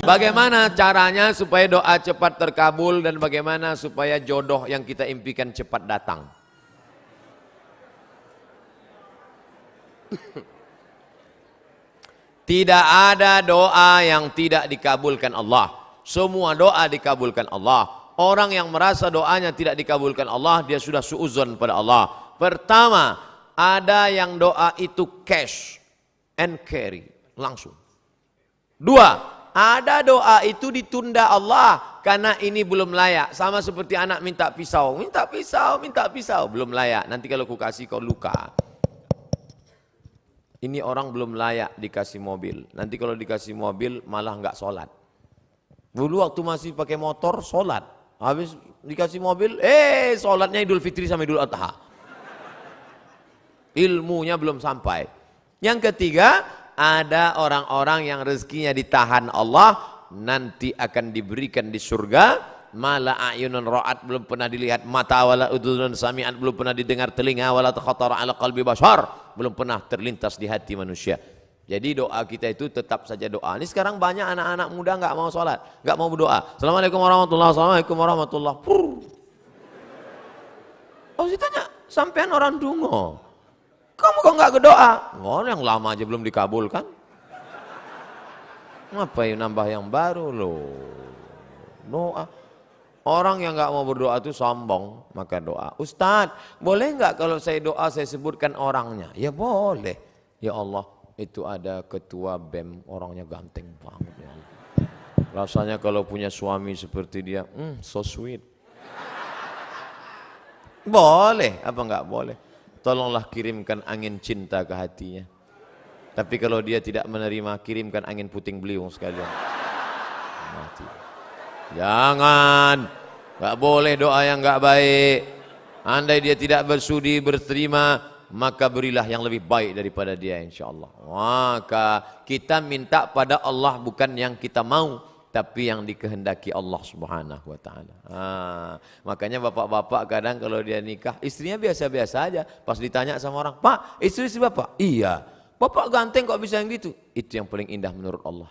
Bagaimana caranya supaya doa cepat terkabul dan bagaimana supaya jodoh yang kita impikan cepat datang? Tidak ada doa yang tidak dikabulkan Allah. Semua doa dikabulkan Allah. Orang yang merasa doanya tidak dikabulkan Allah, dia sudah suudzon pada Allah. Pertama, ada yang doa itu cash and carry, langsung. Dua, ada doa itu ditunda Allah karena ini belum layak. Sama seperti anak minta pisau, belum layak. Nanti kalau ku kasih kau luka. Ini orang belum layak dikasih mobil. Nanti kalau dikasih mobil malah nggak sholat. Dulu waktu masih pakai motor sholat. Habis dikasih mobil, sholatnya Idul Fitri sama Idul Adha. Ilmunya belum sampai. Yang ketiga, ada orang-orang yang rezekinya ditahan Allah, nanti akan diberikan di surga. Mala a'yunun ra'at, belum pernah dilihat mata, wala udhunun sami'at, belum pernah didengar telinga, wala takhatara ala qalbi bashar, belum pernah terlintas di hati manusia. Jadi doa kita itu tetap saja doa. Ini sekarang banyak anak-anak muda nggak mau sholat, nggak mau berdoa. Assalamualaikum warahmatullahi wabarakatuh. Assalamualaikum warahmatullahi wabarakatuh. Oh, saya tanya, sampean orang dungo, kamu kok nggak berdoa? Oh, yang lama aja belum dikabulkan. Ngapain nambah yang baru loh? Doa. Orang yang nggak mau berdoa itu sombong, maka doa. Ustadz, boleh nggak kalau saya doa saya sebutkan orangnya? Ya boleh. Ya Allah, itu ada ketua BEM, orangnya ganteng banget ya Allah. Rasanya kalau punya suami seperti dia, so sweet. Boleh, apa nggak boleh? Tolonglah kirimkan angin cinta ke hatinya. Tapi kalau dia tidak menerima, kirimkan angin puting beliung sekalian. Mati. Jangan, nggak boleh doa yang nggak baik. Andai dia tidak bersudi berterima, maka berilah yang lebih baik daripada dia, insya Allah. Maka kita minta pada Allah bukan yang kita mau, tapi yang dikehendaki Allah Subhanahu wa ta'ala. Makanya bapak-bapak kadang kalau dia nikah, istrinya biasa-biasa aja. Pas ditanya sama orang, Pak, istri bapak? Iya. Bapak ganteng kok bisa yang gitu? Itu yang paling indah menurut Allah.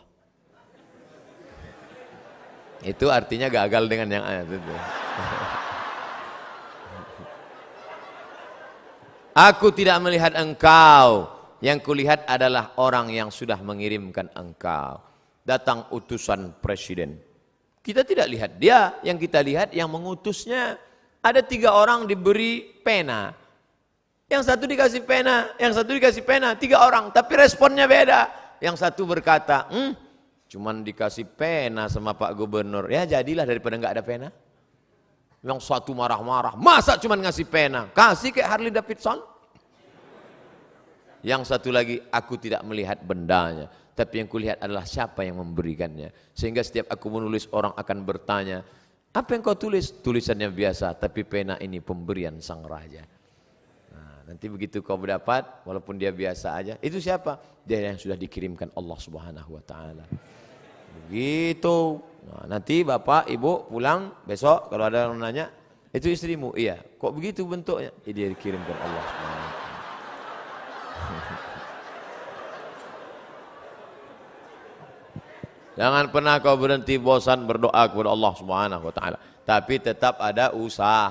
Itu artinya gagal dengan yang ayat itu. Aku tidak melihat engkau, yang kulihat adalah orang yang sudah mengirimkan engkau. Datang utusan presiden. Kita tidak lihat dia, yang kita lihat yang mengutusnya. Ada 3 orang diberi pena. Yang satu dikasih pena, yang satu dikasih pena, 3 orang. Tapi responnya beda. Yang satu berkata, cuman dikasih pena sama Pak Gubernur. Ya jadilah daripada nggak ada pena. Yang satu marah-marah, masa cuman ngasih pena? Kasih kayak Harley Davidson. Yang satu lagi, aku tidak melihat bendanya, tapi yang kulihat adalah siapa yang memberikannya. Sehingga setiap aku menulis, orang akan bertanya, apa yang kau tulis? Tulisannya biasa, tapi pena ini pemberian sang raja. Nah, nanti begitu kau berdapat, walaupun dia biasa aja, itu siapa? Dia yang sudah dikirimkan Allah Subhanahu wa ta'ala. Begitu. Nah, nanti bapak, ibu pulang besok kalau ada yang nanya, itu istrimu? Iya. Kok begitu bentuknya? Dia dikirimkan Allah Subhanahu wa ta'ala. Jangan pernah kau berhenti bosan berdoa kepada Allah Subhanahu wa ta'ala. Tapi tetap ada usaha.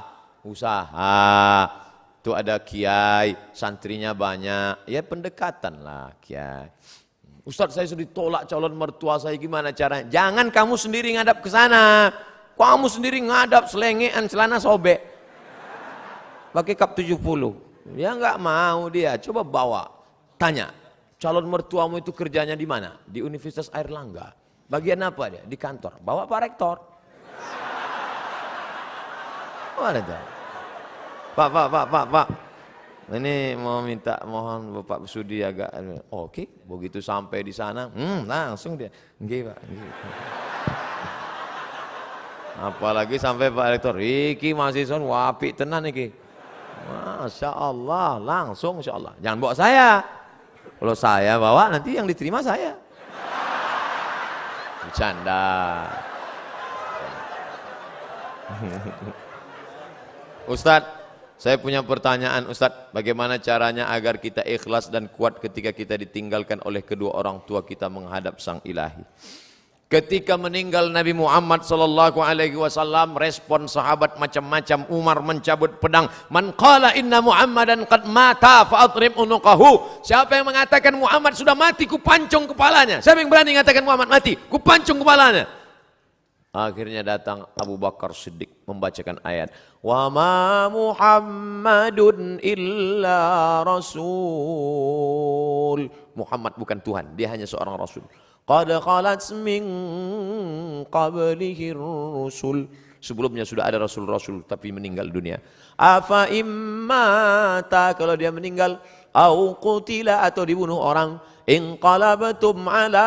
Itu ada kiai, santrinya banyak. Ya pendekatan lah kiai. Ustadz, saya sudah ditolak calon mertua saya, gimana caranya? Jangan kamu sendiri ngadap ke sana. Kamu sendiri ngadap selengean celana sobek. Pakai kap 70. Ya nggak mau dia. Coba bawa. Tanya, calon mertuamu itu kerjanya di mana? Di Universitas Airlangga. Bagian apa dia? Di kantor. Bawa Pak Rektor. Mana tuh? Pak. Ini mau minta, mohon Bapak Sudi agak. Oke, begitu sampai di sana, langsung dia. Nggih, Pak. Nggih. Apalagi sampai Pak Rektor, iki mahasiswa wapi tenan iki. Masya Allah, langsung Insya Allah. Jangan bawa saya. Kalau saya bawa nanti yang diterima saya. Bercanda. Ustadz, saya punya pertanyaan Ustadz, bagaimana caranya agar kita ikhlas dan kuat ketika kita ditinggalkan oleh kedua orang tua kita menghadap Sang Ilahi? Ketika meninggal Nabi Muhammad sallallahu alaihi wasallam, respon sahabat macam-macam. Umar mencabut pedang. Man qala inna Muhammadan qad mata fa adrib unuqahu. Siapa yang mengatakan Muhammad sudah mati, ku pancung kepalanya. Siapa yang berani mengatakan Muhammad mati, ku pancung kepalanya. Akhirnya datang Abu Bakar Siddiq membacakan ayat, wa ma Muhammadun illa rasul. Muhammad bukan Tuhan, dia hanya seorang rasul. Qad khalat min qablihi rusul. Sebelumnya sudah ada rasul-rasul tapi meninggal dunia. Afa immata, kalau dia meninggal, au qutila, atau dibunuh orang, inqalabtum ala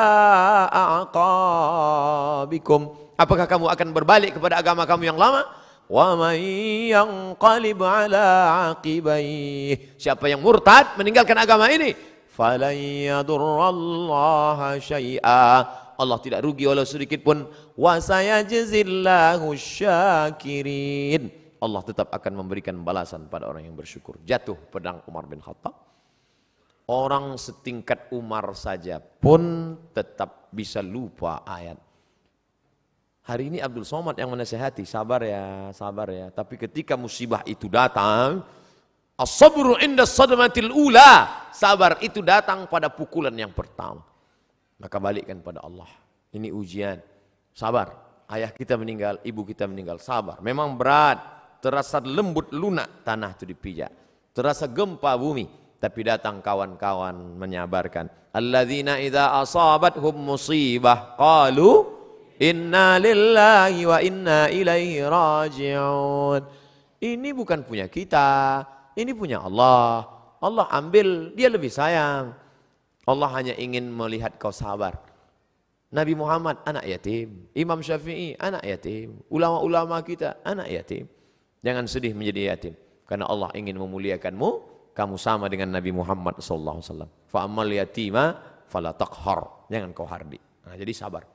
aqabikum, apakah kamu akan berbalik kepada agama kamu yang lama? Wa may yanqalib ala aqibaihi, siapa yang murtad meninggalkan agama ini, falan yadurrallaha syai'a, Allah tidak rugi walau sedikit pun. Wa sayajzillahu syakirin, Allah tetap akan memberikan balasan pada orang yang bersyukur. Jatuh pedang Umar bin Khattab. Orang setingkat Umar saja pun tetap bisa lupa ayat. Hari ini Abdul Somad yang menasihati, sabar ya, sabar ya. Tapi ketika musibah itu datang, as-sabru inda sadmatil ula, sabar itu datang pada pukulan yang pertama. Maka balikkan pada Allah. Ini ujian. Sabar. Ayah kita meninggal, ibu kita meninggal. Sabar. Memang berat. Terasa lembut lunak tanah itu dipijak. Terasa gempa bumi. Tapi datang kawan-kawan menyabarkan. Alladzina idza asabathum musibah qalu inna lillahi wa inna ilaihi raji'un. Ini bukan punya kita. Ini punya Allah. Allah ambil, dia lebih sayang. Allah hanya ingin melihat kau sabar. Nabi Muhammad anak yatim, Imam Syafi'i anak yatim, ulama-ulama kita anak yatim. Jangan sedih menjadi yatim, karena Allah ingin memuliakanmu. Kamu sama dengan Nabi Muhammad sallallahu alaihi wasallam. Fa ammal yatima fala taqhar, jangan kau hardi. Nah, jadi sabar.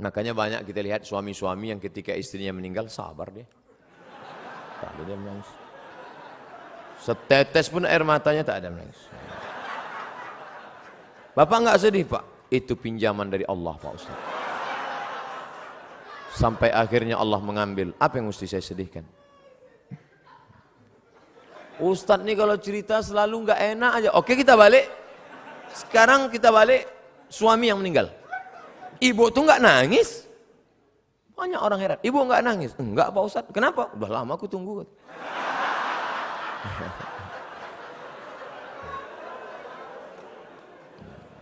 Makanya banyak kita lihat suami-suami yang ketika istrinya meninggal sabar dia. Kalau dia menangis, setetes pun air matanya tak ada menangis. Bapak enggak sedih Pak? Itu pinjaman dari Allah Pak Ustaz. Sampai akhirnya Allah mengambil. Apa yang mesti saya sedihkan? Ustaz nih kalau cerita selalu enggak enak aja. Oke, kita balik. Sekarang kita balik suami yang meninggal. Ibu tuh enggak nangis. Banyak orang heran. Ibu enggak nangis? Enggak Pak Ustaz. Kenapa? Udah lama aku tunggu.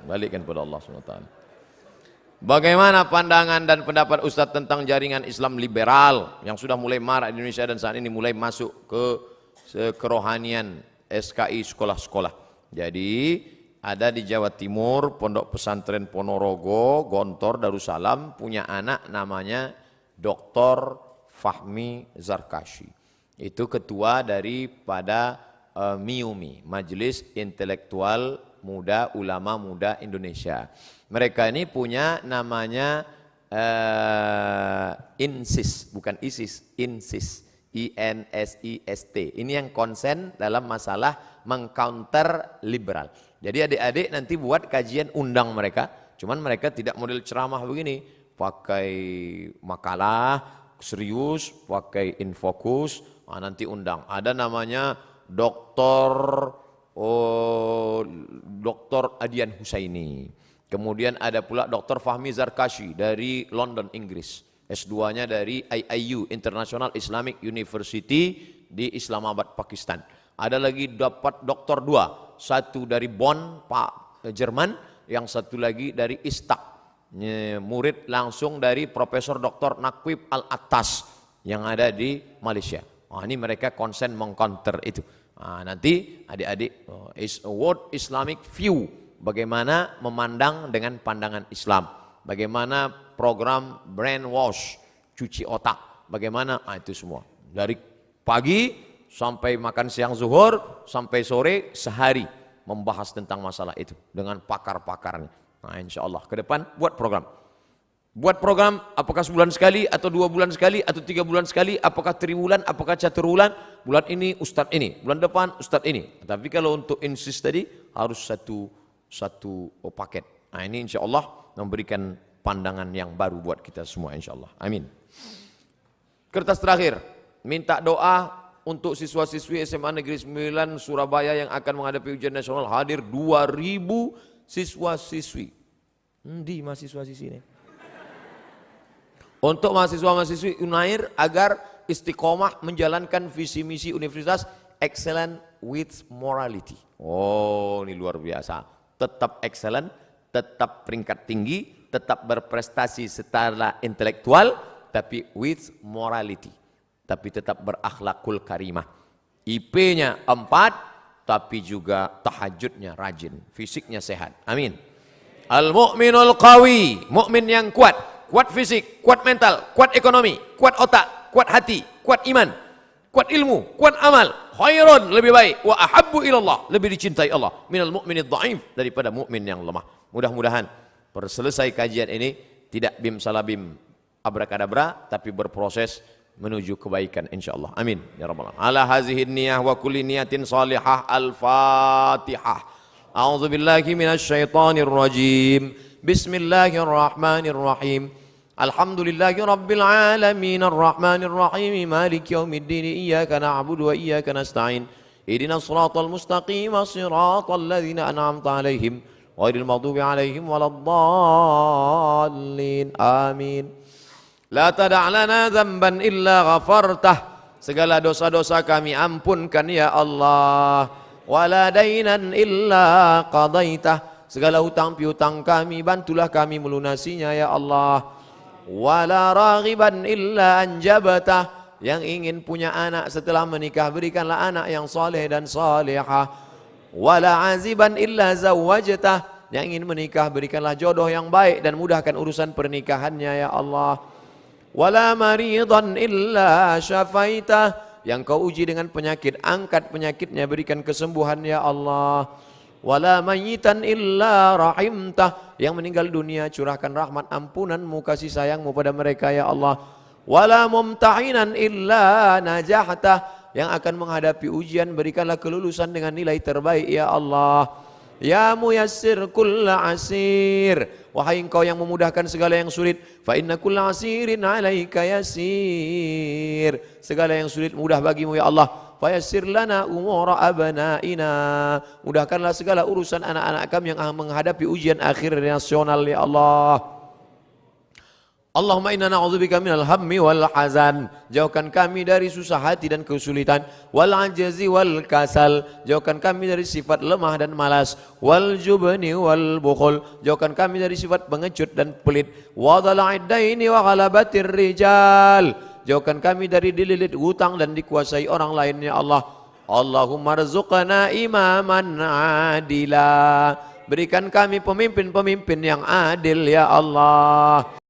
Balikkan pada Allah SWT. Bagaimana pandangan dan pendapat Ustadz tentang jaringan Islam liberal yang sudah mulai marak di Indonesia dan saat ini mulai masuk ke kerohanian SKI sekolah-sekolah. Jadi ada di Jawa Timur Pondok Pesantren Ponorogo, Gontor, Darussalam punya anak namanya Dr. Fahmi Zarkashi. Itu ketua daripada MIUMI, Majelis Intelektual Muda Ulama Muda Indonesia. Mereka ini punya namanya INSIS, bukan ISIS, INSIS, INSIST. Ini yang konsen dalam masalah mengcounter liberal. Jadi adik-adik nanti buat kajian, undang mereka. Cuman mereka tidak model ceramah begini, pakai makalah serius, pakai infokus. Nanti undang. Ada namanya Dr. Adian Husaini. Kemudian ada pula Dr. Fahmi Zarkashi dari London, Inggris. S2-nya dari IIU, International Islamic University di Islamabad, Pakistan. Ada lagi dapat doktor 2, satu dari Bonn, Pak Jerman, yang satu lagi dari Istak. Murid langsung dari Profesor Dr. Naqib Al-Attas yang ada di Malaysia. Ini mereka konsen mengcounter itu. Nanti adik-adik is a world Islamic view, bagaimana memandang dengan pandangan Islam, bagaimana program brainwash, cuci otak, bagaimana itu semua dari pagi sampai makan siang zuhur sampai sore sehari membahas tentang masalah itu dengan pakar-pakarnya. Insya Allah ke depan buat program. Buat program apakah sebulan sekali atau 2 bulan sekali atau 3 bulan sekali, apakah triwulan, apakah caturwulan, bulan ini ustadz ini, bulan depan ustadz ini. Tapi kalau untuk insist tadi harus satu paket. Ini insya Allah memberikan pandangan yang baru buat kita semua insyaallah. Amin. Kertas terakhir, minta doa untuk siswa-siswi SMA Negeri 9 Surabaya yang akan menghadapi ujian nasional. Hadir 2000 siswa-siswi. Di mahasiswa-siswi ini. Untuk mahasiswa-mahasiswi Unair agar istiqomah menjalankan visi misi universitas excellent with morality. Oh, ini luar biasa. Tetap excellent, tetap peringkat tinggi, tetap berprestasi secara intelektual, tapi with morality. Tapi tetap berakhlakul karimah. IP-nya 4, tapi juga tahajudnya rajin, fisiknya sehat. Amin. Al-mu'minul qawi, mukmin yang kuat, kuat fisik, kuat mental, kuat ekonomi, kuat otak, kuat hati, kuat iman, kuat ilmu, kuat amal, khairun lebih baik, wa ahabbu ilallah, lebih dicintai Allah, minal mu'minid dhaif, daripada mukmin yang lemah. Mudah-mudahan selesai kajian ini tidak bim salabim abrakadabra, tapi berproses menuju kebaikan insyaallah. Amin ya rabbal alamin. Ala hazihi niyah wa kulli niyatin salihah. Al-Fatihah. A'udzu billahi minasyaitonir rajim. Bismillahirrahmanirrahim. Alhamdulillahi rabbil alamin arrahmanir rahim maliki yaumiddin iyyaka na'budu wa iyyaka nasta'in. Ihdinas shiratal mustaqim shiratal ladzina an'amta 'alaihim ghairil maghdubi 'alaihim waladdallin. Amin. La tada' lana dzamban illa ghafartah. Segala dosa-dosa kami ampunkan ya Allah. Wala dainan illa qadaitah. Segala hutang piutang kami bantulah kami melunasinya ya Allah. Wala raghiban illa anjabatah. Yang ingin punya anak setelah menikah berikanlah anak yang saleh dan salihah. Wala aziban illa zawwajtah. Yang ingin menikah berikanlah jodoh yang baik dan mudahkan urusan pernikahannya ya Allah. Wala maridan illa syafaitah. Yang kau uji dengan penyakit, angkat penyakitnya, berikan kesembuhan ya Allah. Wala mayyitan illa rahimtah. Yang meninggal dunia curahkan rahmat ampunanmu, kasih sayangmu pada mereka ya Allah. Wala mumtahinan illa najahtah. Yang akan menghadapi ujian berikanlah kelulusan dengan nilai terbaik ya Allah. Ya muyassir kulla asir. Wahai engkau yang memudahkan segala yang sulit, fa inna kulla asirin alaika yasir. Segala yang sulit mudah bagimu ya Allah. Fa yassir lana umura abnaina. Mudahkanlah segala urusan anak-anak kami yang menghadapi ujian akhir nasional ya Allah. Allahumma inna na'udzubika minal hammi wal hazan. Jauhkan kami dari susah hati dan kesulitan. Wal ajzi wal kasal. Jauhkan kami dari sifat lemah dan malas. Wal jubni wal bukhul. Jauhkan kami dari sifat pengecut dan pelit. Wa dhala'id daini wa ghalabatir rijal. Jauhkan kami dari dililit hutang dan dikuasai orang lain ya Allah. Allahumma rzuqna imaman adila. Berikan kami pemimpin-pemimpin yang adil ya Allah.